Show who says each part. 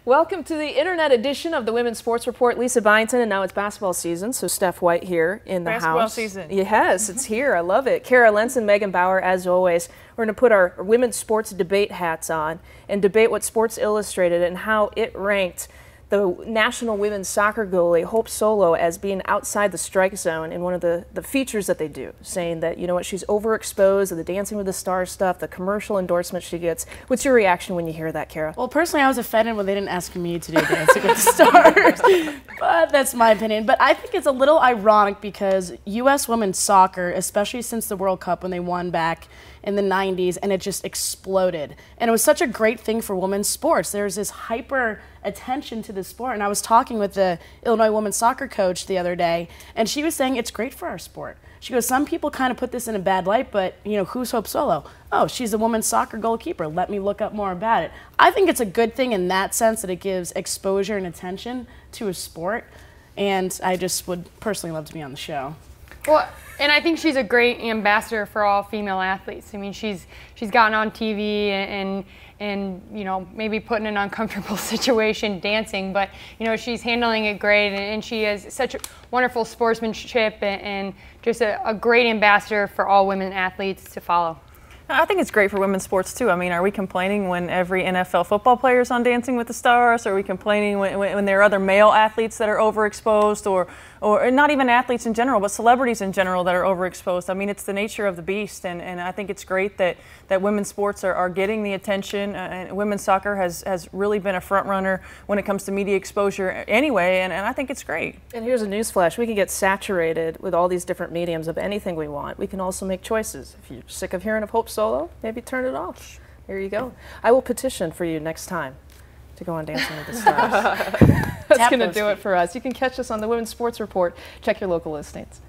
Speaker 1: Welcome to the internet edition of the Women's Sports Report. Lisa Byington, and now it's basketball season, so Steph White here in the
Speaker 2: basketball
Speaker 1: house.
Speaker 2: Season.
Speaker 1: Yes, it's here. I love it. Kara, Lentz and Megan Bower, as always. We're going to put our women's sports debate hats on and debate what Sports Illustrated and how it ranked the national women's soccer goalie, Hope Solo, as being outside the strike zone in one of the features that they do, saying that, you know what, she's overexposed, the Dancing with the Stars stuff, the commercial endorsement she gets. What's your reaction when you hear that, Kara?
Speaker 3: Well, personally, I was offended when they didn't ask me to do Dancing with the Stars, but that's my opinion. But I think it's a little ironic because U.S. women's soccer, especially since the World Cup when they won back in the 90s, and it just exploded. And it was such a great thing for women's sports. There's this hyper attention to the sport. And I was talking with the Illinois women's soccer coach the other day, and she was saying it's great for our sport. She goes, some people kind of put this in a bad light, but, you know, who's Hope Solo? Oh, she's a women's soccer goalkeeper. Let me look up more about it. I think it's a good thing in that sense that it gives exposure and attention to a sport. And I just would personally love to be on the show.
Speaker 4: Well, and I think she's a great ambassador for all female athletes. I mean, she's gotten on TV and you know, maybe put in an uncomfortable situation dancing, but you know, she's handling it great, and she has such wonderful sportsmanship and just a great ambassador for all women athletes to follow.
Speaker 2: I think it's great for women's sports too. I mean, are we complaining when every NFL football player is on Dancing with the Stars? Are we complaining when there are other male athletes that are overexposed, or not even athletes in general, but celebrities in general that are overexposed? I mean, it's the nature of the beast, and I think it's great that women's sports are getting the attention. And women's soccer has really been a front runner when it comes to media exposure anyway, and I think it's great.
Speaker 1: And here's a newsflash. We can get saturated with all these different mediums of anything we want. We can also make choices. If you're sick of hearing of Hope Solo, maybe turn it off. There you go. I will petition for you next time to go on Dancing with the Stars. That's going to do it for us. You can catch us on the Women's Sports Report. Check your local listings.